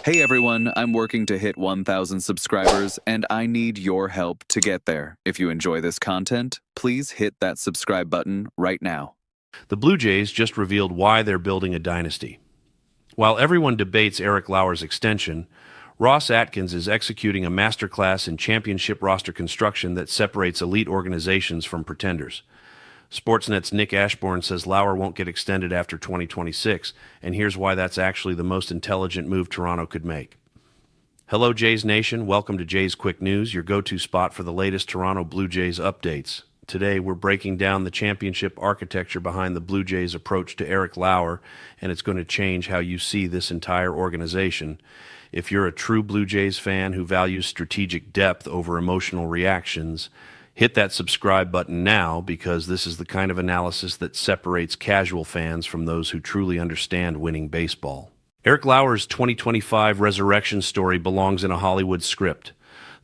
Hey everyone, I'm working to hit 1,000 subscribers, and I need your help to get there. If you enjoy this content, please hit that subscribe button right now. The Blue Jays just revealed why they're building a dynasty. While everyone debates Eric Lauer's extension, Ross Atkins is executing a masterclass in championship roster construction that separates elite organizations from pretenders. Sportsnet's Nick Ashbourne says Lauer won't get extended after 2026, and here's why that's actually the most intelligent move Toronto could make. Hello, Jays Nation. Welcome to Jays Quick News, your go-to spot for the latest Toronto Blue Jays updates. Today, we're breaking down the championship architecture behind the Blue Jays' approach to Eric Lauer, and it's going to change how you see this entire organization. If you're a true Blue Jays fan who values strategic depth over emotional reactions, hit that subscribe button now, because this is the kind of analysis that separates casual fans from those who truly understand winning baseball. Eric Lauer's 2025 resurrection story belongs in a Hollywood script.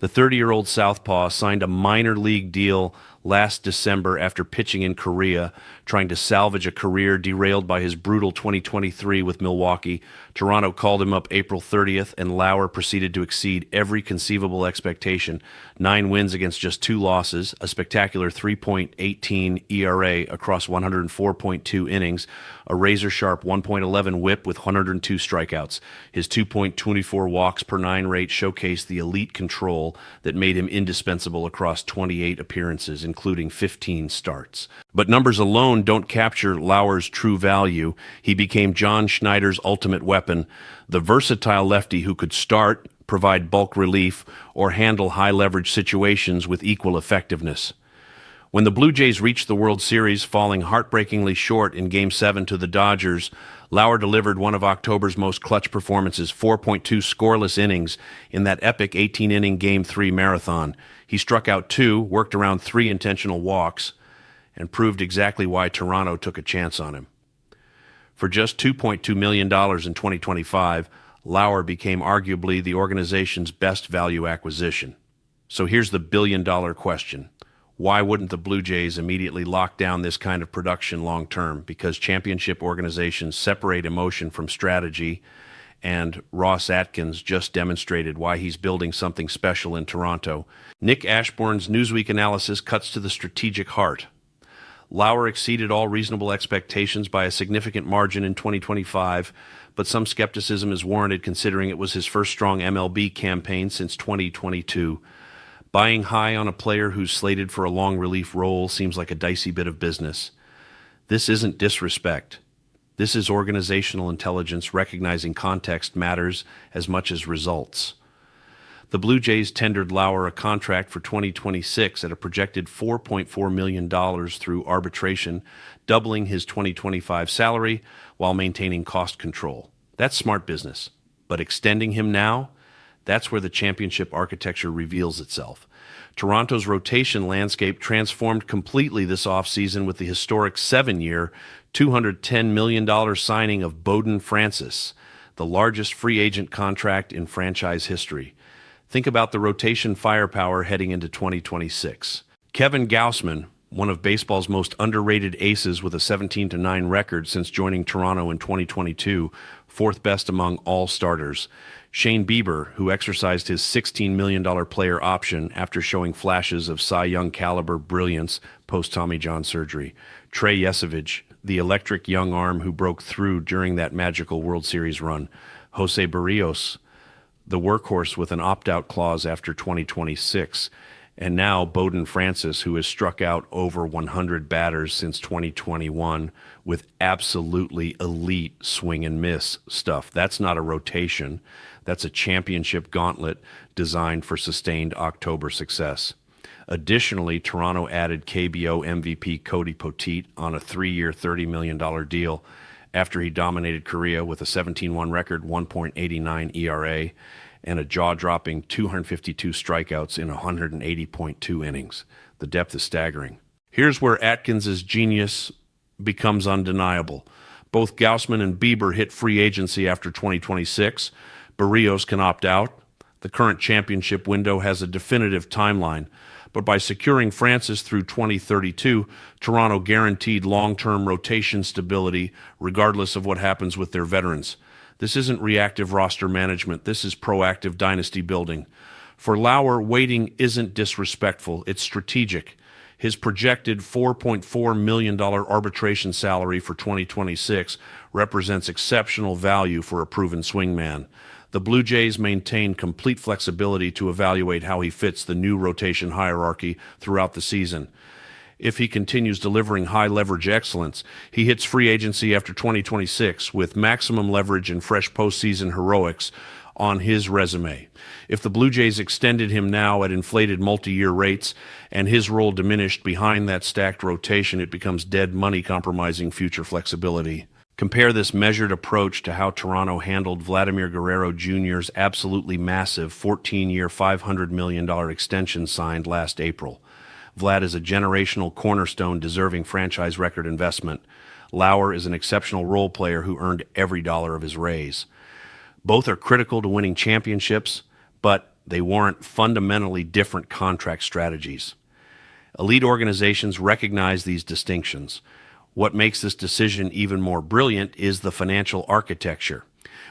The 30-year-old southpaw signed a minor league deal last December after pitching in Korea, trying to salvage a career derailed by his brutal 2023 with Milwaukee. Toronto called him up April 30th, and Lauer proceeded to exceed every conceivable expectation. 9 wins against just 2 losses, a spectacular 3.18 ERA across 104.2 innings, a razor-sharp 1.11 whip with 102 strikeouts. His 2.24 walks per 9 rate showcased the elite control that made him indispensable across 28 appearances, including 15 starts. But numbers alone don't capture Lauer's true value. He became John Schneider's ultimate weapon, the versatile lefty who could start, provide bulk relief, or handle high-leverage situations with equal effectiveness. When the Blue Jays reached the World Series, falling heartbreakingly short in Game 7 to the Dodgers, Lauer delivered one of October's most clutch performances, 4.2 scoreless innings in that epic 18-inning Game 3 marathon. He struck out 2, worked around 3 intentional walks, and proved exactly why Toronto took a chance on him. For just $2.2 million in 2025, Lauer became arguably the organization's best value acquisition. So here's the billion-dollar question. Why wouldn't the Blue Jays immediately lock down this kind of production long-term? Because championship organizations separate emotion from strategy, and Ross Atkins just demonstrated why he's building something special in Toronto. Nick Ashbourne's Newsweek analysis cuts to the strategic heart. Lauer exceeded all reasonable expectations by a significant margin in 2025, but some skepticism is warranted considering it was his first strong MLB campaign since 2022. Buying high on a player who's slated for a long relief role seems like a dicey bit of business. This isn't disrespect. This is organizational intelligence recognizing context matters as much as results. The Blue Jays tendered Lauer a contract for 2026 at a projected $4.4 million through arbitration, doubling his 2025 salary while maintaining cost control. That's smart business. But extending him now? That's where the championship architecture reveals itself. Toronto's rotation landscape transformed completely this offseason with the historic 7-year, $210 million signing of Bowden Francis, the largest free agent contract in franchise history. Think about the rotation firepower heading into 2026. Kevin Gausman, one of baseball's most underrated aces with a 17-9 record since joining Toronto in 2022, 4th best among all starters. Shane Bieber, who exercised his $16 million player option after showing flashes of Cy Young caliber brilliance post-Tommy John surgery. Trey Yesevich, the electric young arm who broke through during that magical World Series run. Jose Barrios, the workhorse with an opt-out clause after 2026, and now Bowden Francis, who has struck out over 100 batters since 2021 with absolutely elite swing and miss stuff. That's not a rotation. That's a championship gauntlet designed for sustained October success. Additionally, Toronto added KBO MVP Cody Poteet on a 3-year, $30 million deal after he dominated Korea with a 17-1 record, 1.89 ERA, and a jaw-dropping 252 strikeouts in 180.2 innings. The depth is staggering. Here's where Atkins' genius becomes undeniable. Both Gausman and Bieber hit free agency after 2026. Barrios can opt out. The current championship window has a definitive timeline. But by securing Francis through 2032, Toronto guaranteed long-term rotation stability regardless of what happens with their veterans. This isn't reactive roster management. This is proactive dynasty building. For Lauer, waiting isn't disrespectful. It's strategic. His projected $4.4 million arbitration salary for 2026 represents exceptional value for a proven swingman. The Blue Jays maintain complete flexibility to evaluate how he fits the new rotation hierarchy throughout the season. If he continues delivering high leverage excellence, he hits free agency after 2026 with maximum leverage and fresh postseason heroics on his resume. If the Blue Jays extended him now at inflated multi-year rates and his role diminished behind that stacked rotation, it becomes dead money, compromising future flexibility. Compare this measured approach to how Toronto handled Vladimir Guerrero Jr.'s absolutely massive 14-year, $500 million extension signed last April. Vlad is a generational cornerstone deserving franchise record investment. Lauer is an exceptional role player who earned every dollar of his raise. Both are critical to winning championships, but they warrant fundamentally different contract strategies. Elite organizations recognize these distinctions. What makes this decision even more brilliant is the financial architecture.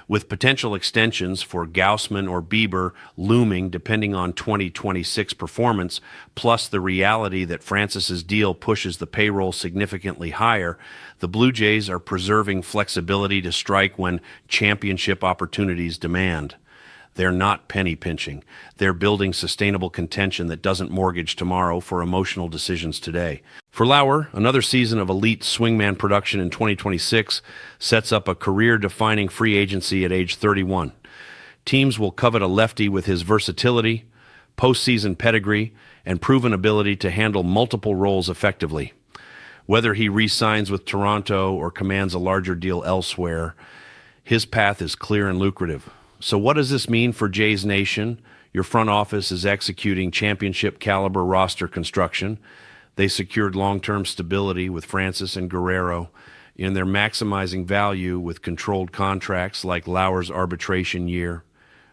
With potential extensions for Gaussman or Bieber looming depending on 2026 performance, plus the reality that Francis's deal pushes the payroll significantly higher, the Blue Jays are preserving flexibility to strike when championship opportunities demand. They're not penny pinching. They're building sustainable contention that doesn't mortgage tomorrow for emotional decisions today. For Lauer, another season of elite swingman production in 2026 sets up a career-defining free agency at age 31. Teams will covet a lefty with his versatility, postseason pedigree, and proven ability to handle multiple roles effectively. Whether he re-signs with Toronto or commands a larger deal elsewhere, his path is clear and lucrative. So what does this mean for Jays Nation? Your front office is executing championship-caliber roster construction. They secured long-term stability with Francis and Guerrero, and they're maximizing value with controlled contracts like Lauer's arbitration year.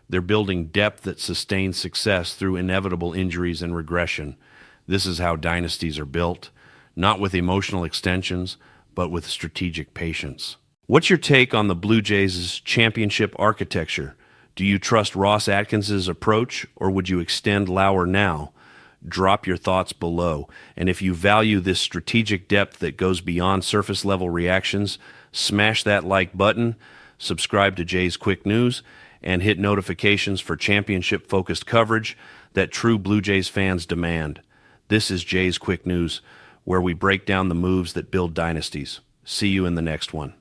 They're building depth that sustains success through inevitable injuries and regression. This is how dynasties are built, not with emotional extensions, but with strategic patience. What's your take on the Blue Jays' championship architecture? Do you trust Ross Atkins' approach, or would you extend Lauer now? Drop your thoughts below. And if you value this strategic depth that goes beyond surface-level reactions, smash that like button, subscribe to Jay's Quick News, and hit notifications for championship-focused coverage that true Blue Jays fans demand. This is Jay's Quick News, where we break down the moves that build dynasties. See you in the next one.